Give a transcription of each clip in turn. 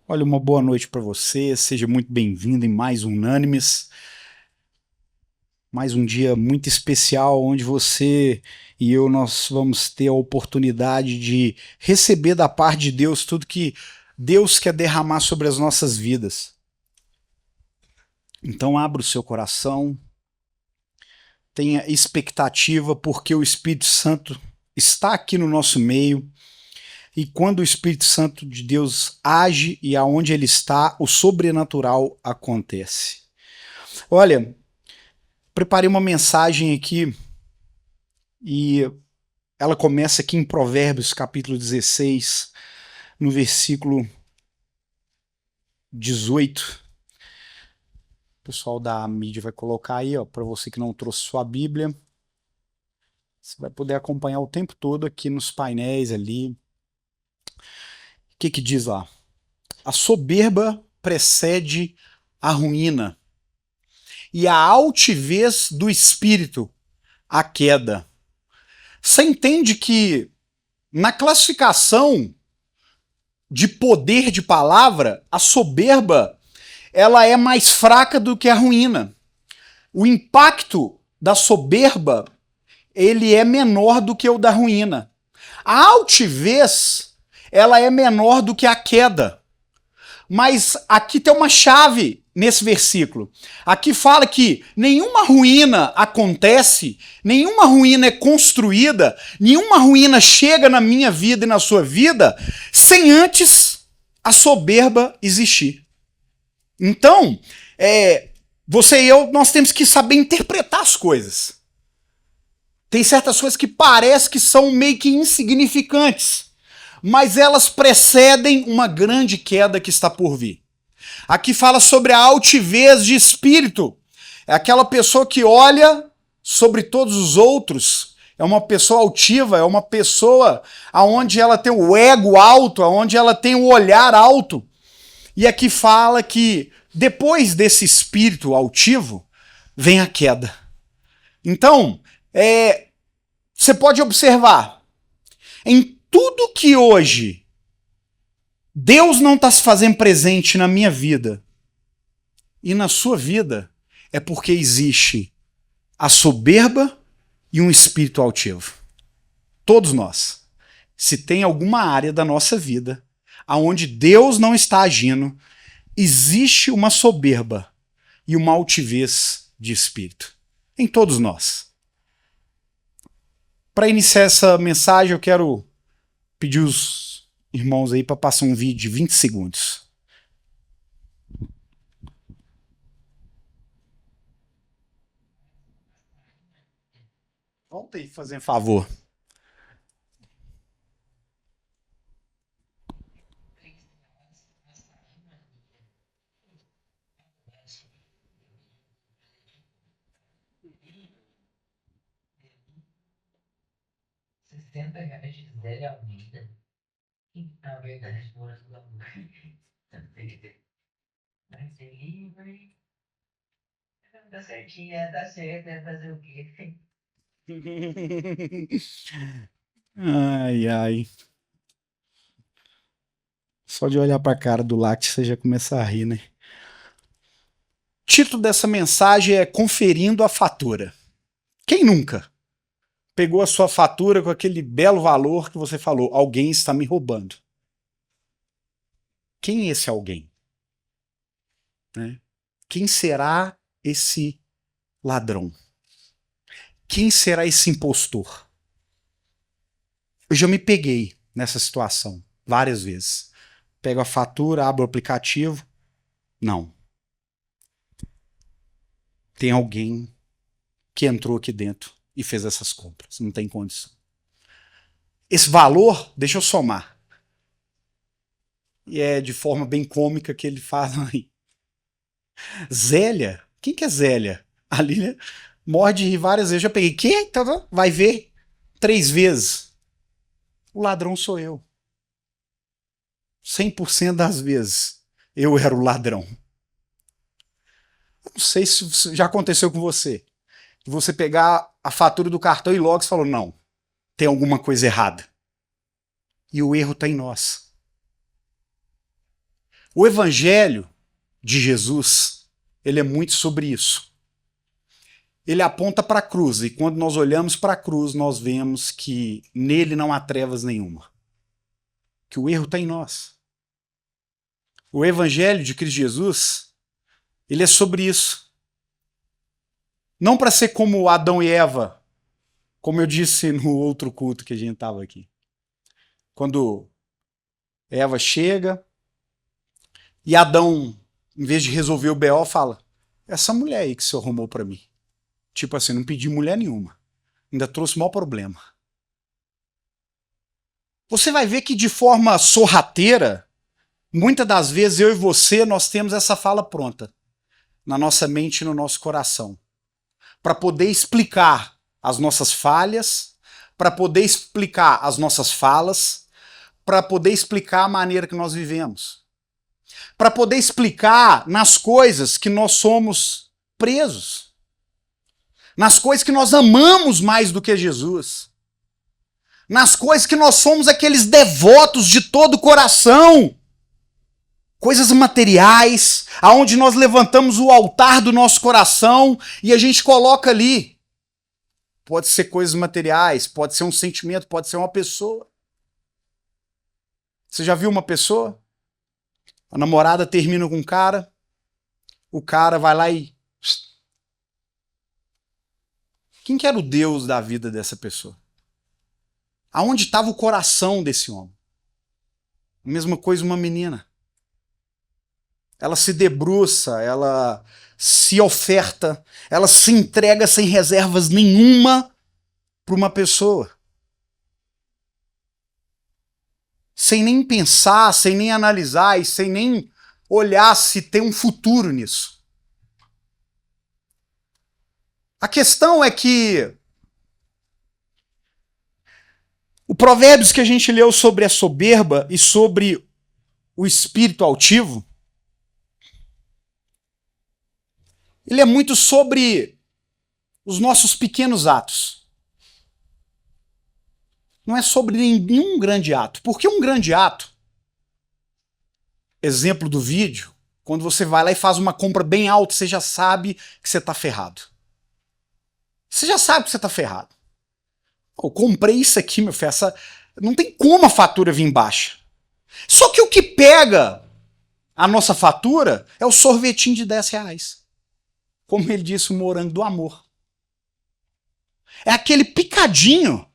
Olha, uma boa noite para você, seja muito bem-vindo em mais um Unânimes, mais um dia muito especial onde você e eu nós vamos ter a oportunidade de receber da parte de Deus tudo que Deus quer derramar sobre as nossas vidas. Então abra o seu coração, tenha expectativa porque o Espírito Santo está aqui no nosso meio. E quando o Espírito Santo de Deus age e aonde ele está, o sobrenatural acontece. Olha, preparei uma mensagem aqui e ela começa aqui em Provérbios, capítulo 16, no versículo 18. O pessoal da mídia vai colocar aí, ó, para você que não trouxe sua Bíblia. Você vai poder acompanhar o tempo todo aqui nos painéis ali. O que diz lá? A soberba precede a ruína e a altivez do espírito a queda. Você entende que na classificação de poder de palavra, a soberba ela é mais fraca do que a ruína. O impacto da soberba ele é menor do que o da ruína. A altivez ela é menor do que a queda. Mas aqui tem uma chave nesse versículo. Aqui fala que nenhuma ruína acontece, nenhuma ruína é construída, nenhuma ruína chega na minha vida e na sua vida sem antes a soberba existir. Então, você e eu, nós temos que saber interpretar as coisas. Tem certas coisas que parece que são meio que insignificantes, mas elas precedem uma grande queda que está por vir. Aqui fala sobre a altivez de espírito. É aquela pessoa que olha sobre todos os outros. É uma pessoa altiva, é uma pessoa onde ela tem o ego alto, onde ela tem o olhar alto. E aqui fala que depois desse espírito altivo, vem a queda. Então, você pode observar, em tudo que hoje Deus não está se fazendo presente na minha vida e na sua vida, é porque existe a soberba e um espírito altivo. Todos nós. Se tem alguma área da nossa vida aonde Deus não está agindo, existe uma soberba e uma altivez de espírito. Em todos nós. Para iniciar essa mensagem, eu quero pedir os irmãos aí para passar um vídeo de 20 segundos. Volta aí, fazendo favor. R$ 60 de Zé Almeida. Na verdade, mora do amor. Vai ser livre. Tá certinho, tá certo, é fazer o quê? Ai, ai. Só de olhar para a cara do Lact você já começa a rir, né? O título dessa mensagem é Conferindo a Fatura. Quem nunca pegou a sua fatura com aquele belo valor que você falou, alguém está me roubando? Quem é esse alguém? Né? Quem será esse ladrão? Quem será esse impostor? Eu já me peguei nessa situação várias vezes. Pego a fatura, abro o aplicativo. Não. Tem alguém que entrou aqui dentro e fez essas compras. Não tem condição. Esse valor, deixa eu somar. E é de forma bem cômica que ele fala aí. Zélia? Quem que é Zélia? A Lília morde de rir várias vezes. Eu já peguei. Que? Vai ver 3 vezes. O ladrão sou eu. 100% das vezes eu era o ladrão. Não sei se já aconteceu com você. Você pegar a fatura do cartão e logo você falou, não, tem alguma coisa errada. E o erro está em nós. O Evangelho de Jesus, ele é muito sobre isso. Ele aponta para a cruz, e quando nós olhamos para a cruz, nós vemos que nele não há trevas nenhuma. Que o erro está em nós. O Evangelho de Cristo Jesus, ele é sobre isso. Não para ser como Adão e Eva, como eu disse no outro culto que a gente estava aqui. Quando Eva chega e Adão, em vez de resolver o BO, fala: essa mulher aí que o senhor arrumou para mim. Tipo assim, não pedi mulher nenhuma. Ainda trouxe o maior problema. Você vai ver que de forma sorrateira, muitas das vezes eu e você, nós temos essa fala pronta. Na nossa mente e no nosso coração. Para poder explicar as nossas falhas, para poder explicar as nossas falas, para poder explicar a maneira que nós vivemos. Para poder explicar nas coisas que nós somos presos. Nas coisas que nós amamos mais do que Jesus. Nas coisas que nós somos aqueles devotos de todo o coração. Coisas materiais, aonde nós levantamos o altar do nosso coração e a gente coloca ali. Pode ser coisas materiais, pode ser um sentimento, pode ser uma pessoa. Você já viu uma pessoa? A namorada termina com um cara, o cara vai lá e... Quem que era o Deus da vida dessa pessoa? Aonde estava o coração desse homem? A mesma coisa uma menina. Ela se debruça, ela se oferta, ela se entrega sem reservas nenhuma para uma pessoa. Sem nem pensar, sem nem analisar e sem nem olhar se tem um futuro nisso. A questão é que o Provérbios que a gente leu sobre a soberba e sobre o espírito altivo, ele é muito sobre os nossos pequenos atos. Não é sobre nenhum grande ato. Porque um grande ato, exemplo do vídeo, quando você vai lá e faz uma compra bem alta, você já sabe que você está ferrado. Você já sabe que você está ferrado. Eu comprei isso aqui, meu filho, não tem como a fatura vir baixa. Só que o que pega a nossa fatura é o sorvetinho de R$10. Como ele disse, o morango do amor. É aquele picadinho.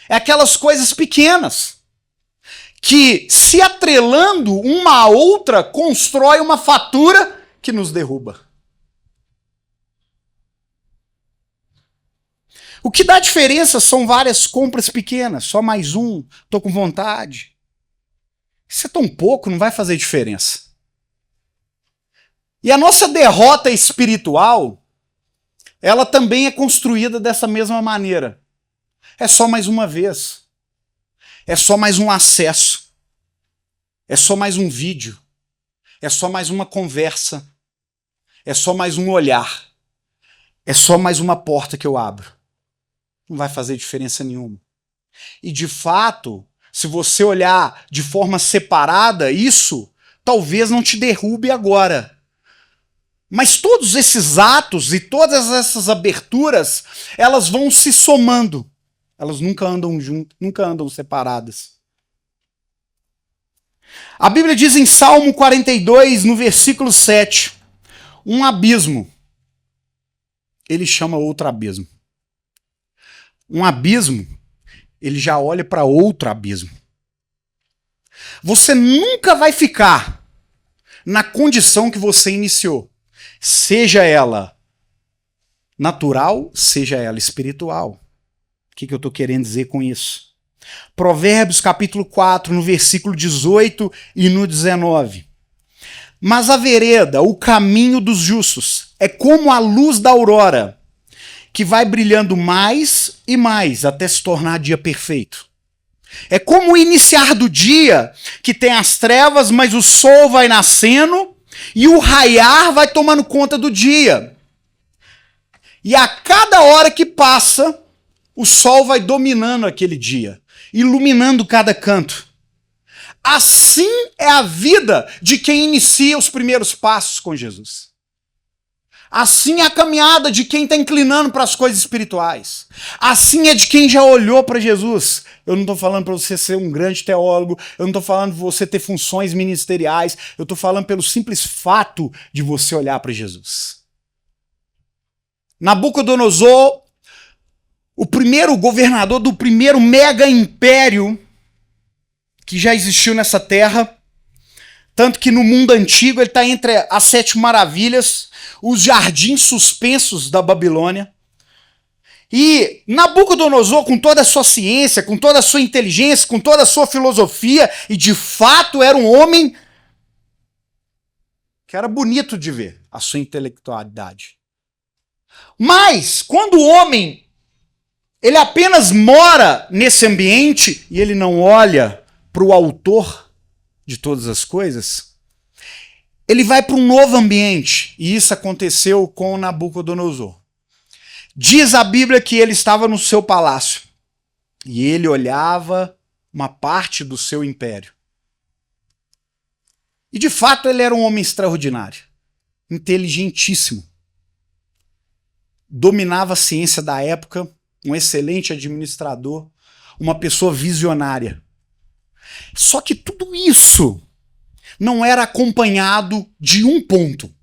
É aquelas coisas pequenas. Que, se atrelando uma à outra, constrói uma fatura que nos derruba. O que dá diferença são várias compras pequenas. Só mais um, tô com vontade. Isso é tão pouco, não vai fazer diferença. E a nossa derrota espiritual, ela também é construída dessa mesma maneira. É só mais uma vez. É só mais um acesso. É só mais um vídeo. É só mais uma conversa. É só mais um olhar. É só mais uma porta que eu abro. Não vai fazer diferença nenhuma. E de fato, se você olhar de forma separada, isso talvez não te derrube agora. Mas todos esses atos e todas essas aberturas, elas vão se somando. Elas nunca andam juntas, nunca andam separadas. A Bíblia diz em Salmo 42, no versículo 7, um abismo, ele chama outro abismo. Um abismo, ele já olha para outro abismo. Você nunca vai ficar na condição que você iniciou. Seja ela natural, seja ela espiritual. O que eu estou querendo dizer com isso? Provérbios capítulo 4, no versículo 18 e no 19. Mas a vereda, o caminho dos justos, é como a luz da aurora, que vai brilhando mais e mais até se tornar dia perfeito. É como o iniciar do dia, que tem as trevas, mas o sol vai nascendo e o raiar vai tomando conta do dia. E a cada hora que passa, o sol vai dominando aquele dia, iluminando cada canto. Assim é a vida de quem inicia os primeiros passos com Jesus. Assim é a caminhada de quem está inclinando para as coisas espirituais. Assim é de quem já olhou para Jesus. Eu não estou falando para você ser um grande teólogo, eu não estou falando para você ter funções ministeriais, eu estou falando pelo simples fato de você olhar para Jesus. Nabucodonosor, o primeiro governador do primeiro mega império que já existiu nessa terra, tanto que no mundo antigo ele está entre as 7 maravilhas, os jardins suspensos da Babilônia. E Nabucodonosor, com toda a sua ciência, com toda a sua inteligência, com toda a sua filosofia, e de fato era um homem que era bonito de ver, a sua intelectualidade. Mas, quando o homem, ele apenas mora nesse ambiente e ele não olha para o autor de todas as coisas, ele vai para um novo ambiente. E isso aconteceu com Nabucodonosor. Diz a Bíblia que ele estava no seu palácio e ele olhava uma parte do seu império. E de fato ele era um homem extraordinário, inteligentíssimo. Dominava a ciência da época, um excelente administrador, uma pessoa visionária. Só que tudo isso não era acompanhado de um ponto.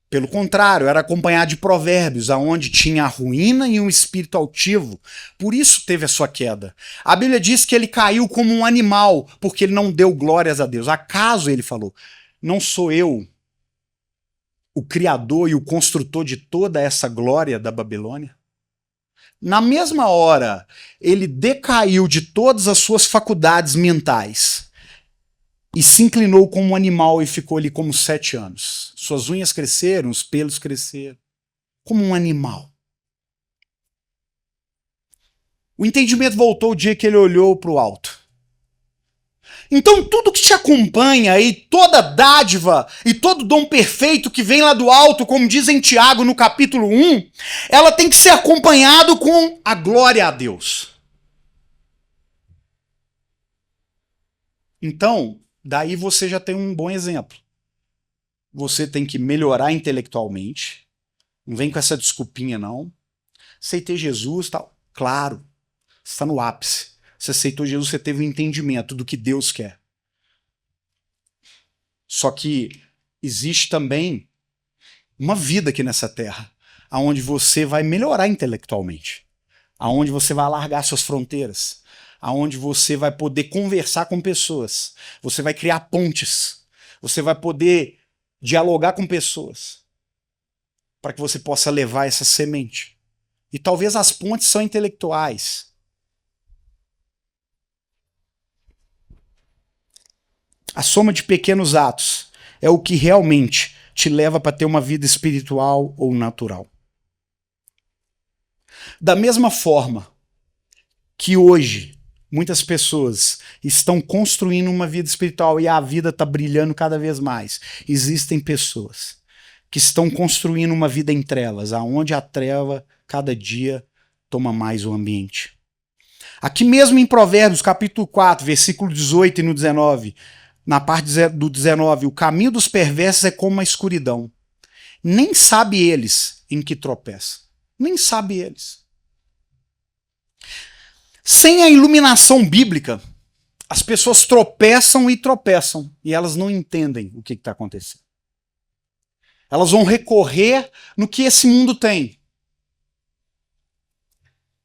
Pelo contrário, era acompanhado de provérbios, aonde tinha a ruína e um espírito altivo. Por isso teve a sua queda. A Bíblia diz que ele caiu como um animal, porque ele não deu glórias a Deus. Acaso, ele falou, não sou eu o criador e o construtor de toda essa glória da Babilônia? Na mesma hora, ele decaiu de todas as suas faculdades mentais e se inclinou como um animal e ficou ali como 7 anos. Suas unhas cresceram, os pelos cresceram, como um animal. O entendimento voltou o dia que ele olhou para o alto. Então tudo que te acompanha e toda dádiva e todo dom perfeito que vem lá do alto, como diz em Tiago no capítulo 1, ela tem que ser acompanhado com a glória a Deus. Então, daí você já tem um bom exemplo. Você tem que melhorar intelectualmente. Não vem com essa desculpinha, não. Aceitei Jesus, tal. Claro, você está no ápice. Você aceitou Jesus, você teve um entendimento do que Deus quer. Só que existe também uma vida aqui nessa terra, onde você vai melhorar intelectualmente, onde você vai alargar suas fronteiras, onde você vai poder conversar com pessoas, você vai criar pontes, você vai poder dialogar com pessoas, para que você possa levar essa semente. E talvez as pontes são intelectuais. A soma de pequenos atos é o que realmente te leva para ter uma vida espiritual ou natural. Da mesma forma que hoje muitas pessoas estão construindo uma vida espiritual e a vida está brilhando cada vez mais, existem pessoas que estão construindo uma vida em trevas, aonde a treva cada dia toma mais o ambiente. Aqui mesmo em Provérbios, capítulo 4, versículo 18 e no 19, na parte do 19, o caminho dos perversos é como a escuridão. Nem sabe eles em que tropeçam. Nem sabe eles. Sem a iluminação bíblica, as pessoas tropeçam e elas não entendem o que está acontecendo. Elas vão recorrer no que esse mundo tem.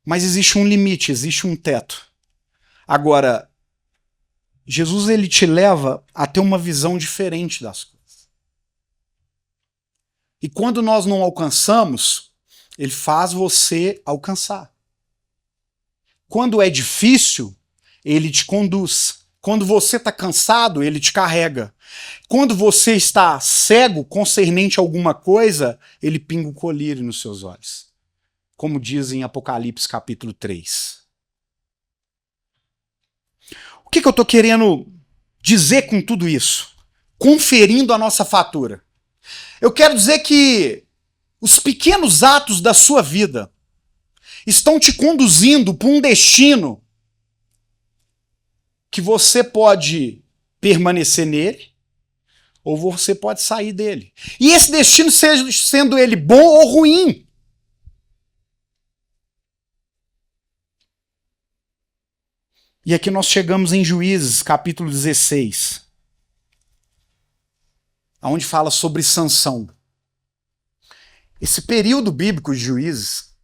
Mas existe um limite, existe um teto. Agora, Jesus ele te leva a ter uma visão diferente das coisas. E quando nós não alcançamos, ele faz você alcançar. Quando é difícil, ele te conduz. Quando você está cansado, ele te carrega. Quando você está cego concernente a alguma coisa, ele pinga o colírio nos seus olhos. Como diz em Apocalipse capítulo 3. O que eu estou querendo dizer com tudo isso? Conferindo a nossa fatura. Eu quero dizer que os pequenos atos da sua vida estão te conduzindo para um destino que você pode permanecer nele, ou você pode sair dele. E esse destino seja sendo ele bom ou ruim. E aqui nós chegamos em Juízes, capítulo 16, onde fala sobre Sansão. Esse período bíblico de Juízes,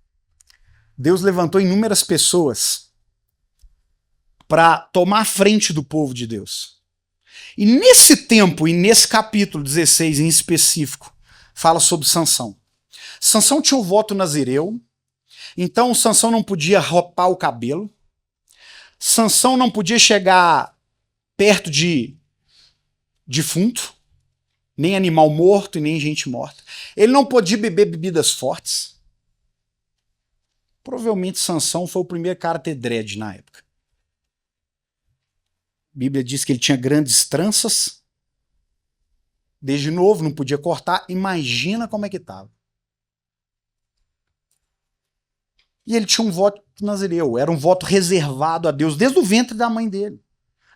Deus levantou inúmeras pessoas para tomar a frente do povo de Deus. E nesse tempo, e nesse capítulo 16 em específico, fala sobre Sansão. Sansão tinha o voto nazireu, então Sansão não podia rapar o cabelo, Sansão não podia chegar perto de defunto, nem animal morto e nem gente morta. Ele não podia beber bebidas fortes. Provavelmente Sansão foi o primeiro cara a ter dread na época. A Bíblia diz que ele tinha grandes tranças. Desde novo, não podia cortar. Imagina como é que estava. E ele tinha um voto nazireu. Era um voto reservado a Deus desde o ventre da mãe dele.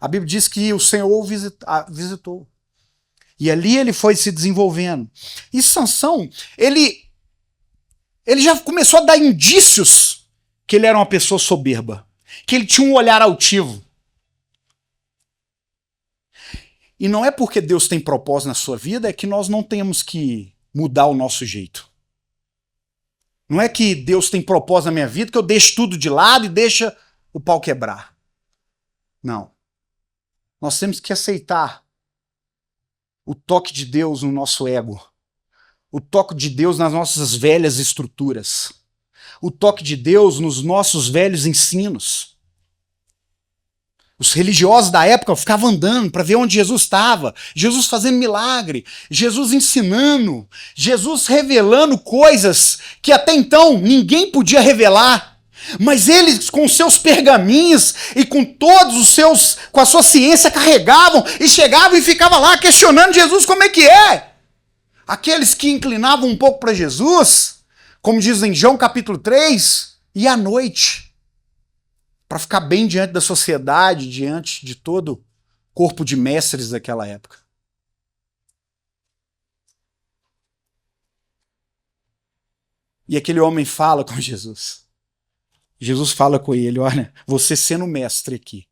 A Bíblia diz que o Senhor o visitou. E ali ele foi se desenvolvendo. E Sansão, ele já começou a dar indícios que ele era uma pessoa soberba. Que ele tinha um olhar altivo. E não é porque Deus tem propósito na sua vida, é que nós não temos que mudar o nosso jeito. Não é que Deus tem propósito na minha vida, que eu deixo tudo de lado e deixa o pau quebrar. Não. Nós temos que aceitar o toque de Deus no nosso ego. O toque de Deus nas nossas velhas estruturas. O toque de Deus nos nossos velhos ensinos. Os religiosos da época ficavam andando para ver onde Jesus estava. Jesus fazendo milagre. Jesus ensinando. Jesus revelando coisas que até então ninguém podia revelar. Mas eles, com seus pergaminhos e com todos os seus, com a sua ciência, carregavam e chegavam e ficavam lá questionando Jesus como é que é. Aqueles que inclinavam um pouco para Jesus, como diz em João capítulo 3, e à noite, para ficar bem diante da sociedade, diante de todo o corpo de mestres daquela época. E aquele homem fala com Jesus. Jesus fala com ele, olha, você sendo mestre aqui.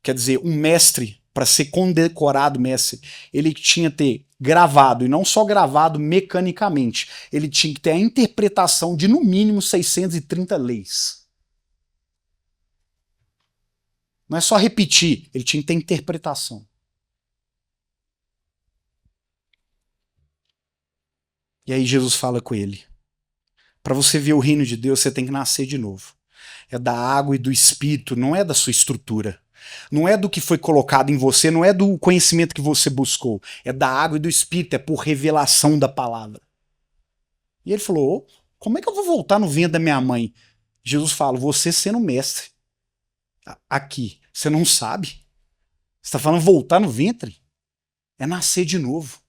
Quer dizer, um mestre, para ser condecorado mestre, ele tinha que ter gravado, e não só gravado mecanicamente, ele tinha que ter a interpretação de no mínimo 630 leis. Não é só repetir, ele tinha que ter interpretação. E aí Jesus fala com ele, para você ver o reino de Deus, você tem que nascer de novo. É da água e do espírito, não é da sua estrutura. Não é do que foi colocado em você, não é do conhecimento que você buscou. É da água e do espírito, é por revelação da palavra. E ele falou, como é que eu vou voltar no ventre da minha mãe? Jesus fala, você sendo mestre. Aqui, você não sabe? Você está falando voltar no ventre? É nascer de novo.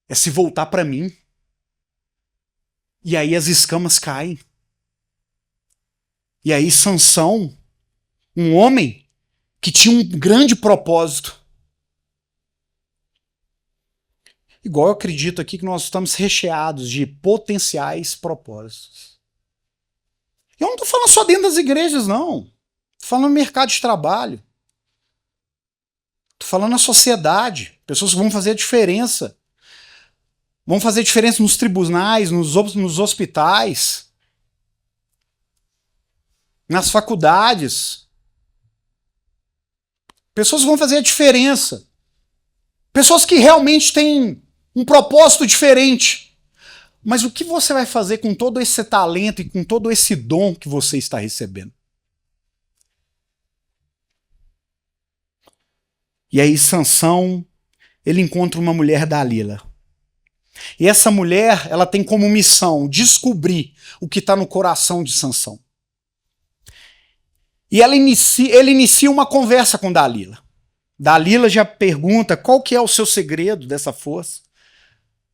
É se voltar para mim. E aí as escamas caem. E aí Sansão, um homem que tinha um grande propósito. Igual eu acredito aqui que nós estamos recheados de potenciais propósitos. Eu não estou falando só dentro das igrejas, não. Estou falando no mercado de trabalho. Estou falando na sociedade. Pessoas que vão fazer a diferença. Vão fazer diferença nos tribunais, nos hospitais, nas faculdades. Pessoas que vão fazer a diferença. Pessoas que realmente têm um propósito diferente. Mas o que você vai fazer com todo esse talento e com todo esse dom que você está recebendo? E aí Sansão, ele encontra uma mulher Dalila. E essa mulher, ela tem como missão descobrir o que está no coração de Sansão. E ele inicia uma conversa com Dalila. Dalila já pergunta qual que é o seu segredo dessa força.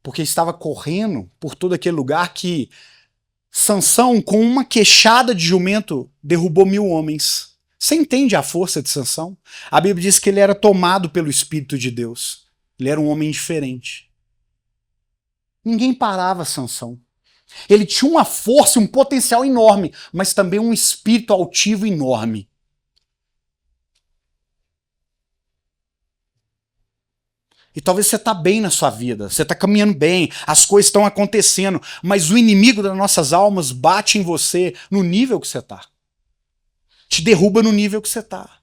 Porque estava correndo por todo aquele lugar que Sansão, com uma queixada de jumento, derrubou 1000 homens Você entende a força de Sansão? A Bíblia diz que ele era tomado pelo Espírito de Deus. Ele era um homem diferente. Ninguém parava Sansão. Ele tinha uma força, um potencial enorme, mas também um espírito altivo enorme. E talvez você está bem na sua vida, você está caminhando bem, as coisas estão acontecendo, mas o inimigo das nossas almas bate em você no nível que você está. Te derruba no nível que você está.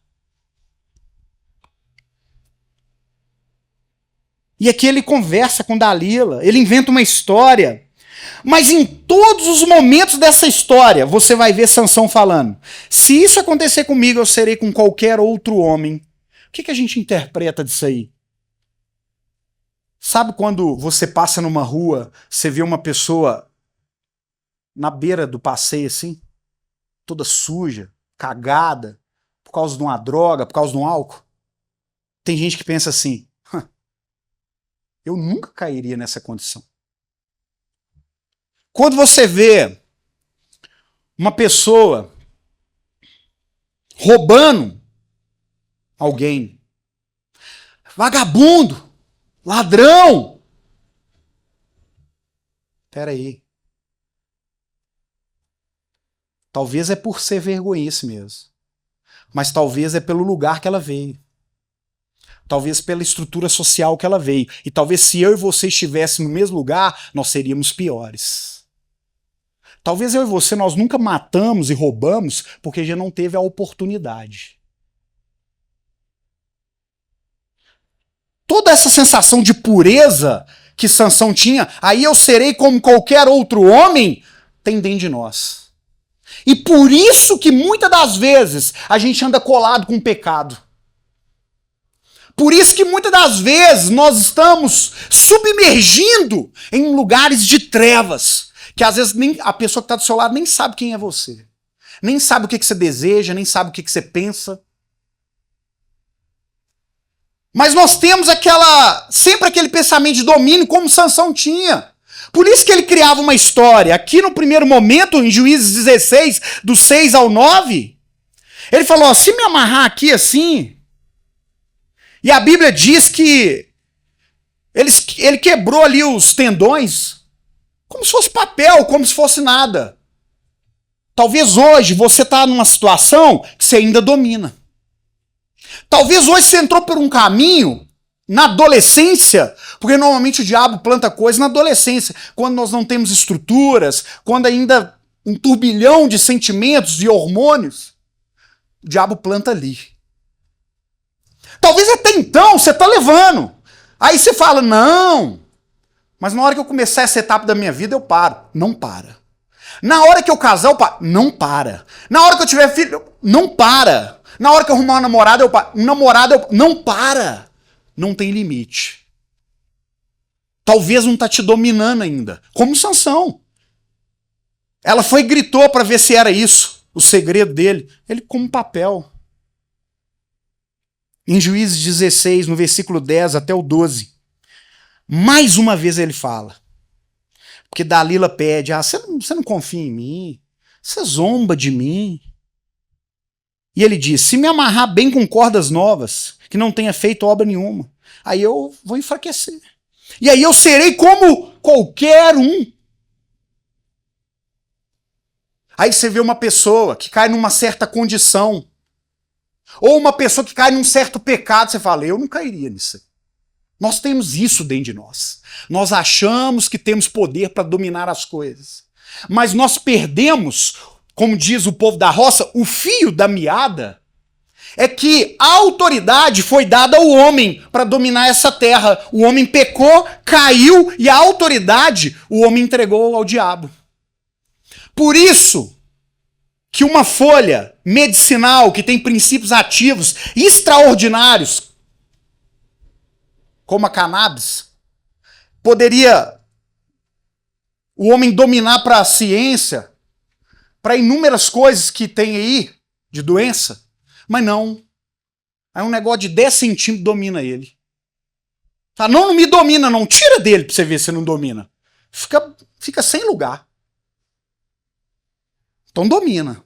E aqui ele conversa com Dalila, ele inventa uma história, mas em todos os momentos dessa história você vai ver Sansão falando: se isso acontecer comigo, eu serei com qualquer outro homem. O que a gente interpreta disso aí? Sabe quando você passa numa rua, você vê uma pessoa na beira do passeio assim, toda suja, cagada, por causa de uma droga, por causa de um álcool? Tem gente que pensa assim: eu nunca cairia nessa condição. Quando você vê uma pessoa roubando alguém, vagabundo, ladrão, peraí. Talvez é por ser vergonhice mesmo. Mas talvez é pelo lugar que ela veio. Talvez pela estrutura social que ela veio. E talvez se eu e você estivéssemos no mesmo lugar, nós seríamos piores. Talvez eu e você nós nunca matamos e roubamos porque já não teve a oportunidade. Toda essa sensação de pureza que Sansão tinha, aí eu serei como qualquer outro homem, tem dentro de nós. E por isso que muitas das vezes a gente anda colado com o pecado. Por isso que muitas das vezes nós estamos submergindo em lugares de trevas, que às vezes nem, a pessoa que está do seu lado nem sabe quem é você. Nem sabe o que você deseja, nem sabe o que você pensa. Mas nós temos sempre aquele pensamento de domínio como Sansão tinha. Por isso que ele criava uma história. Aqui no primeiro momento, em Juízes 16, do 6 ao 9, ele falou: se me amarrar aqui assim... E a Bíblia diz que ele quebrou ali os tendões como se fosse papel, como se fosse nada. Talvez hoje você está numa situação que você ainda domina. Talvez hoje você entrou por um caminho na adolescência, porque normalmente o diabo planta coisa na adolescência, quando nós não temos estruturas, quando ainda um turbilhão de sentimentos e hormônios, o diabo planta ali. Talvez até então você está levando. Aí você fala: não, mas na hora que eu começar essa etapa da minha vida eu paro. Não para. Na hora que eu casar eu paro. Não para. Na hora que eu tiver filho, não para. Na hora que eu arrumar uma namorada eu paro. Não para. Não tem limite. Talvez não está te dominando ainda. Como Sansão. Ela foi e gritou para ver se era isso. O segredo dele. Ele como papel. Em Juízes 16, no versículo 10 até o 12, mais uma vez ele fala. Porque Dalila pede: você não confia em mim? Você zomba de mim? E ele diz: se me amarrar bem com cordas novas, que não tenha feito obra nenhuma, aí eu vou enfraquecer. E aí eu serei como qualquer um. Aí você vê uma pessoa que cai numa certa condição, ou uma pessoa que cai num certo pecado, você fala: eu não cairia nisso. Nós temos isso dentro de nós. Nós achamos que temos poder para dominar as coisas. Mas nós perdemos, como diz o povo da roça, o fio da meada. É que a autoridade foi dada ao homem para dominar essa terra. O homem pecou, caiu, e a autoridade o homem entregou ao diabo. Por isso que uma folha medicinal que tem princípios ativos extraordinários, como a cannabis, poderia o homem dominar para a ciência, para inúmeras coisas que tem aí de doença, mas não. Aí um negócio de 10 centímetros domina ele. Fala: não me domina não, tira dele para você ver se não domina. Fica sem lugar. Então domina.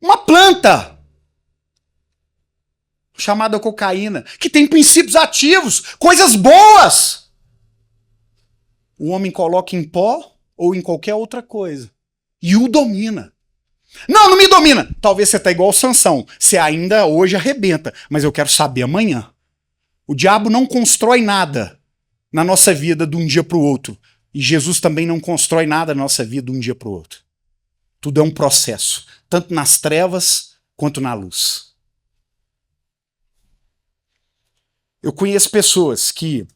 Uma planta chamada cocaína, que tem princípios ativos, coisas boas. O homem coloca em pó ou em qualquer outra coisa e o domina. Não, não me domina. Talvez você tá igual o Sansão. Você ainda hoje arrebenta, mas eu quero saber amanhã. O diabo não constrói nada na nossa vida de um dia para o outro. E Jesus também não constrói nada na nossa vida de um dia para o outro. Tudo é um processo, tanto nas trevas quanto na luz. Eu conheço pessoas que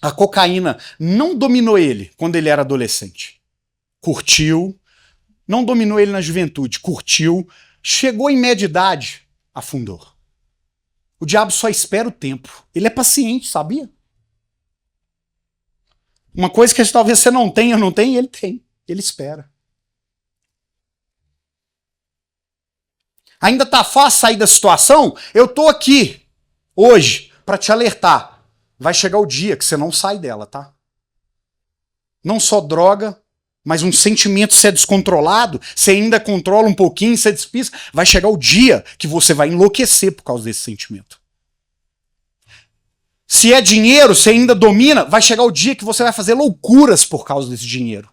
a cocaína não dominou ele quando ele era adolescente. Curtiu, não dominou ele na juventude, curtiu, chegou em média idade, afundou. O diabo só espera o tempo. Ele é paciente, sabia? Uma coisa que talvez você não tenha, não tem, ele tem. Ele espera. Ainda tá fácil sair da situação? Eu tô aqui, hoje, para te alertar. Vai chegar o dia que você não sai dela, tá? Não só droga, mas um sentimento se é descontrolado, você ainda controla um pouquinho, você despista. Vai chegar o dia que você vai enlouquecer por causa desse sentimento. Se é dinheiro, você ainda domina, vai chegar o dia que você vai fazer loucuras por causa desse dinheiro.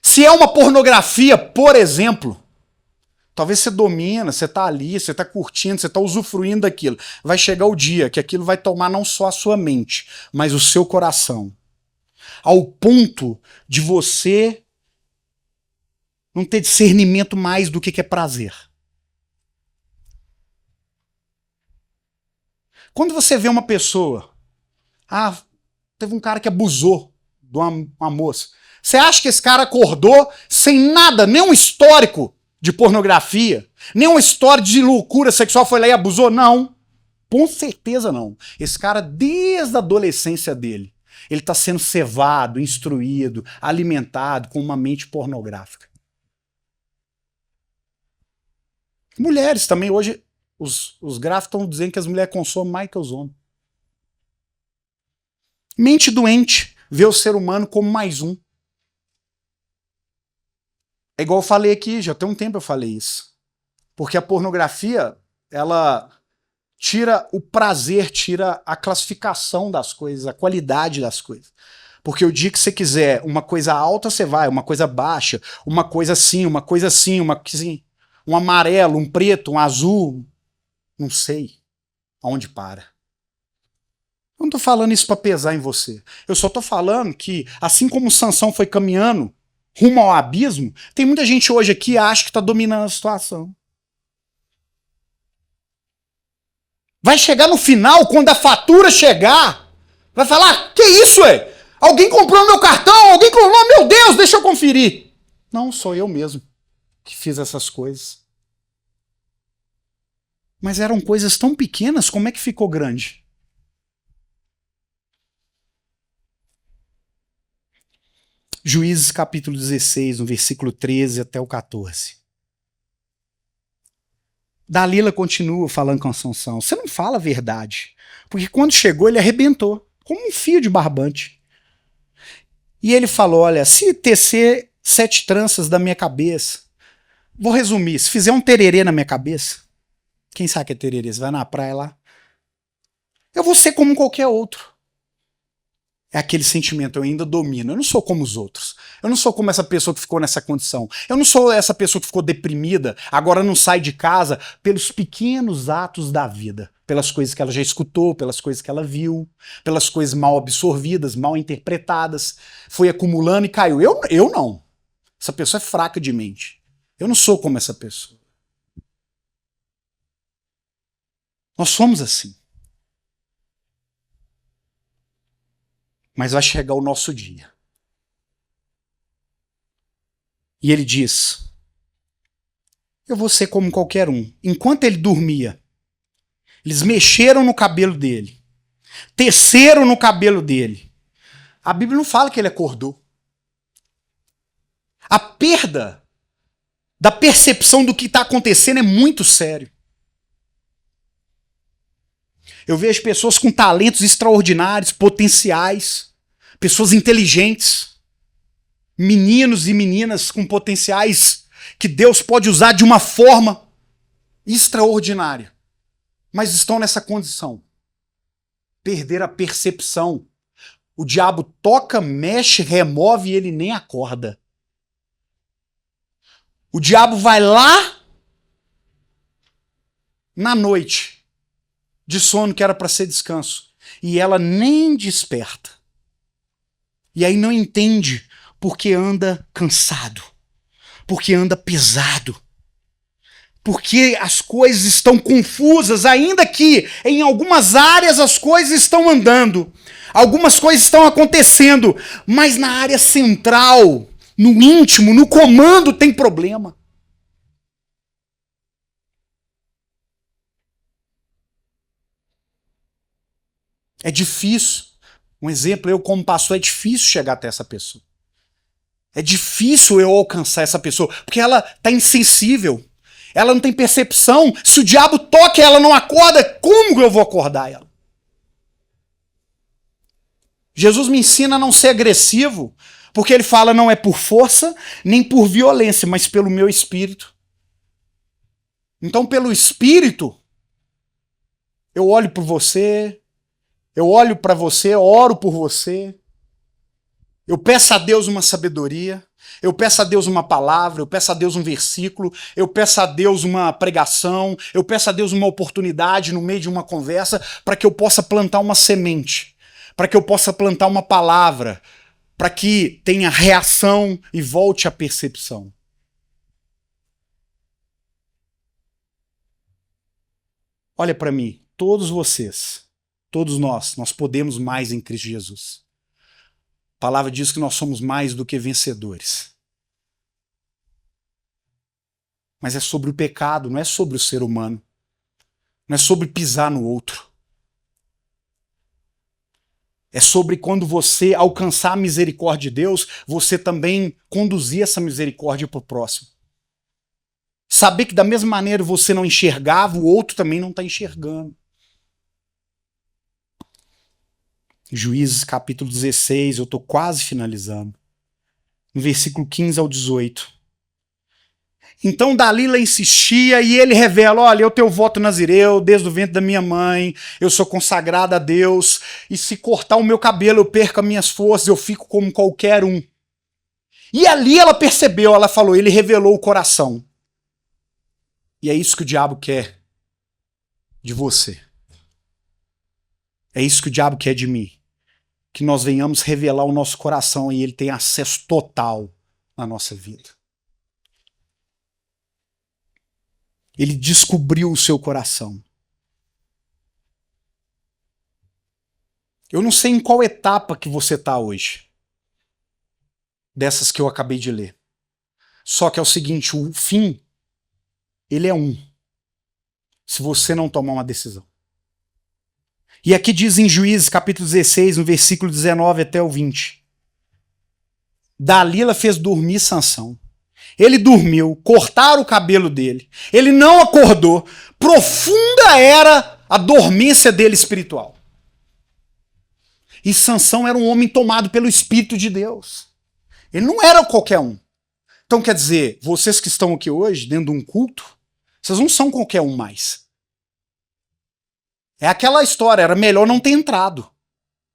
Se é uma pornografia, por exemplo, talvez você domina, você está ali, você está curtindo, você está usufruindo daquilo. Vai chegar o dia que aquilo vai tomar não só a sua mente, mas o seu coração. Ao ponto de você não ter discernimento mais do que é prazer. Quando você vê uma pessoa, teve um cara que abusou de uma moça. Você acha que esse cara acordou sem nada, nenhum histórico de pornografia, nenhuma história de loucura sexual, foi lá e abusou? Não. Com certeza não. Esse cara, desde a adolescência dele, ele está sendo cevado, instruído, alimentado com uma mente pornográfica. Mulheres também, hoje, os gráficos estão dizendo que as mulheres consomem mais que os homens. Mente doente, vê o ser humano como mais um. É igual eu falei aqui, já tem um tempo eu falei isso. Porque a pornografia, ela tira o prazer, tira a classificação das coisas, a qualidade das coisas. Porque o dia que você quiser uma coisa alta, você vai, uma coisa baixa, uma coisa assim, uma coisa assim, um amarelo, um preto, um azul, não sei aonde para. Eu não tô falando isso para pesar em você. Eu só tô falando que, assim como Sansão foi caminhando rumo ao abismo, tem muita gente hoje aqui que acha que tá dominando a situação. Vai chegar no final, quando a fatura chegar, vai falar, que isso, ué? Alguém comprou meu cartão, alguém clonou, meu Deus, deixa eu conferir. Não, sou eu mesmo que fiz essas coisas. Mas eram coisas tão pequenas, como é que ficou grande? Juízes capítulo 16, no versículo 13 até o 14. Dalila continua falando com Sansão. Você não fala a verdade. Porque quando chegou, ele arrebentou, como um fio de barbante. E ele falou, olha, se tecer 7 tranças da minha cabeça, vou resumir, se fizer um tererê na minha cabeça, quem sabe que é tererê? Você vai na praia lá, eu vou ser como qualquer outro. É aquele sentimento, eu ainda domino. Eu não sou como os outros. Eu não sou como essa pessoa que ficou nessa condição. Eu não sou essa pessoa que ficou deprimida, agora não sai de casa pelos pequenos atos da vida. Pelas coisas que ela já escutou, pelas coisas que ela viu, pelas coisas mal absorvidas, mal interpretadas. Foi acumulando e caiu. Eu não. Essa pessoa é fraca de mente. Eu não sou como essa pessoa. Nós somos assim. Mas vai chegar o nosso dia. E ele diz, eu vou ser como qualquer um. Enquanto ele dormia, eles mexeram no cabelo dele, teceram no cabelo dele. A Bíblia não fala que ele acordou. A perda da percepção do que está acontecendo é muito sério. Eu vejo pessoas com talentos extraordinários, potenciais, pessoas inteligentes, meninos e meninas com potenciais que Deus pode usar de uma forma extraordinária, mas estão nessa condição. Perder a percepção. O diabo toca, mexe, remove e ele nem acorda. O diabo vai lá na noite, de sono que era para ser descanso, e ela nem desperta. E aí não entende porque anda cansado, porque anda pesado, porque as coisas estão confusas, ainda que em algumas áreas as coisas estão andando, algumas coisas estão acontecendo, mas na área central, no íntimo, no comando tem problema. É difícil. Um exemplo, eu como pastor, é difícil chegar até essa pessoa. É difícil eu alcançar essa pessoa, porque ela está insensível. Ela não tem percepção. Se o diabo toca e ela não acorda, como eu vou acordar ela? Jesus me ensina a não ser agressivo, porque ele fala não é por força, nem por violência, mas pelo meu espírito. Então, pelo espírito, eu olho por você, eu olho para você, oro por você, eu peço a Deus uma sabedoria, eu peço a Deus uma palavra, eu peço a Deus um versículo, eu peço a Deus uma pregação, eu peço a Deus uma oportunidade no meio de uma conversa para que eu possa plantar uma semente, para que eu possa plantar uma palavra, para que tenha reação e volte a percepção. Olha para mim, todos vocês, todos nós podemos mais em Cristo Jesus. A palavra diz que nós somos mais do que vencedores. Mas é sobre o pecado, não é sobre o ser humano. Não é sobre pisar no outro. É sobre quando você alcançar a misericórdia de Deus, você também conduzir essa misericórdia para o próximo. Saber que da mesma maneira você não enxergava, o outro também não está enxergando. Juízes capítulo 16, eu estou quase finalizando. No versículo 15 ao 18. Então Dalila insistia e ele revela, olha, eu tenho voto nazireu desde o ventre da minha mãe, eu sou consagrada a Deus, e se cortar o meu cabelo eu perco as minhas forças, eu fico como qualquer um. E ali ela percebeu, ela falou, ele revelou o coração. E é isso que o diabo quer de você. É isso que o diabo quer de mim. Que nós venhamos revelar o nosso coração e ele tem acesso total na nossa vida. Ele descobriu o seu coração. Eu não sei em qual etapa que você está hoje. Dessas que eu acabei de ler. Só que é o seguinte, o fim, ele é um. Se você não tomar uma decisão. E aqui diz em Juízes capítulo 16, no versículo 19 até o 20. Dalila fez dormir Sansão. Ele dormiu, cortaram o cabelo dele. Ele não acordou. Profunda era a dormência dele espiritual. E Sansão era um homem tomado pelo Espírito de Deus. Ele não era qualquer um. Então quer dizer, vocês que estão aqui hoje, dentro de um culto, vocês não são qualquer um mais. É aquela história, era melhor não ter entrado,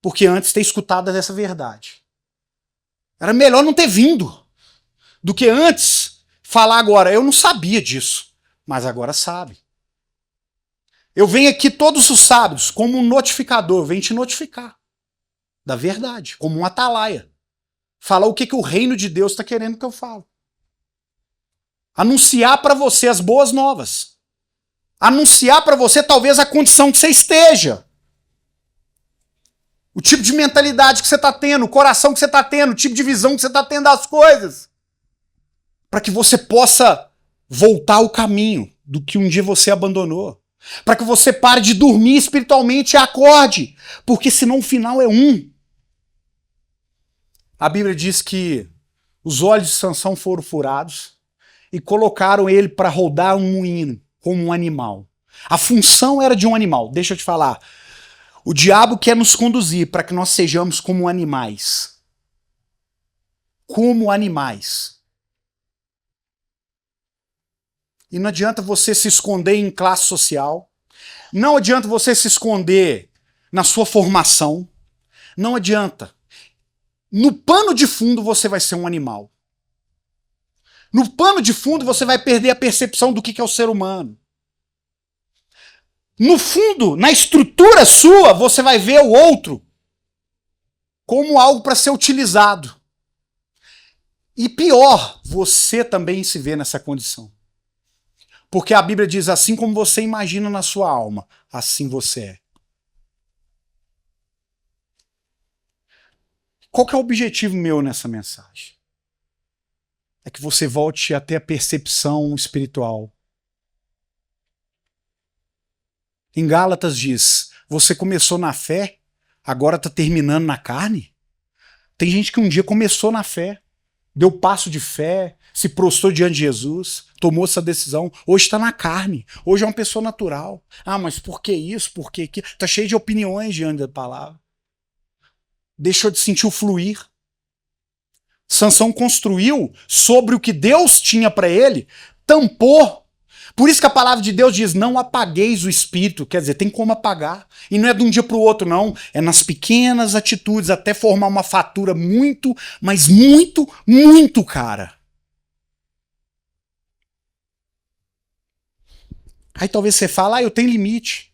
porque antes ter escutado essa verdade. Era melhor não ter vindo, do que antes falar agora, eu não sabia disso, mas agora sabe. Eu venho aqui todos os sábados como um notificador, eu venho te notificar da verdade, como um atalaia. Falar o que o reino de Deus está querendo que eu fale. Anunciar para você as boas novas. Anunciar para você talvez a condição que você esteja. O tipo de mentalidade que você está tendo, o coração que você está tendo, o tipo de visão que você está tendo das coisas. Para que você possa voltar ao caminho do que um dia você abandonou. Para que você pare de dormir espiritualmente e acorde. Porque senão o final é um. A Bíblia diz que os olhos de Sansão foram furados e colocaram ele para rodar um moinho. Como um animal. A função era de um animal. Deixa eu te falar. O diabo quer nos conduzir para que nós sejamos como animais. Como animais. E não adianta você se esconder em classe social. Não adianta você se esconder na sua formação. Não adianta. No pano de fundo você vai ser um animal. No pano de fundo você vai perder a percepção do que é o ser humano. No fundo, na estrutura sua, você vai ver o outro como algo para ser utilizado. E pior, você também se vê nessa condição. Porque a Bíblia diz, assim como você imagina na sua alma, assim você é. Qual que é o objetivo meu nessa mensagem? É que você volte a ter a percepção espiritual. Em Gálatas diz, você começou na fé, agora está terminando na carne? Tem gente que um dia começou na fé, deu passo de fé, se prostrou diante de Jesus, tomou essa decisão, hoje está na carne, hoje é uma pessoa natural. Ah, mas por que isso, por que aquilo? Está cheio de opiniões diante da palavra. Deixou de sentir o fluir. Sansão construiu sobre o que Deus tinha para ele, tampou. Por isso que a palavra de Deus diz, não apagueis o espírito, quer dizer, tem como apagar. E não é de um dia para o outro, não. É nas pequenas atitudes, até formar uma fatura muito, mas muito, muito cara. Aí talvez você fale, eu tenho limite.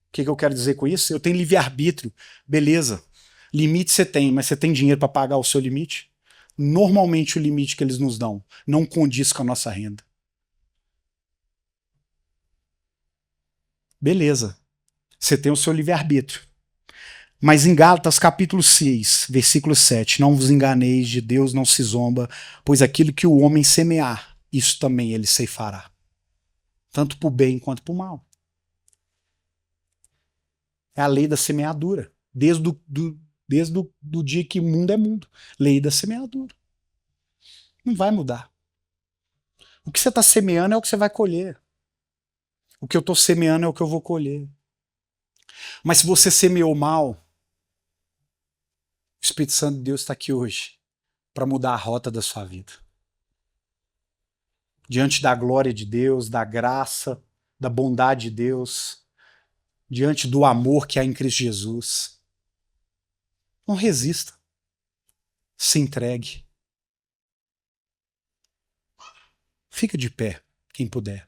O que eu quero dizer com isso? Eu tenho livre-arbítrio. Beleza. Limite você tem, mas você tem dinheiro para pagar o seu limite? Normalmente o limite que eles nos dão não condiz com a nossa renda. Beleza. Você tem o seu livre-arbítrio. Mas em Gálatas capítulo 6, versículo 7, não vos enganeis, de Deus não se zomba, pois aquilo que o homem semear, isso também ele ceifará. Tanto para o bem quanto para o mal. É a lei da semeadura. Desde o dia que o mundo é mundo. Lei da semeadura. Não vai mudar. O que você está semeando é o que você vai colher. O que eu estou semeando é o que eu vou colher. Mas se você semeou mal, o Espírito Santo de Deus está aqui hoje para mudar a rota da sua vida. Diante da glória de Deus, da graça, da bondade de Deus, diante do amor que há em Cristo Jesus. Não resista. Se entregue. Fica de pé, quem puder.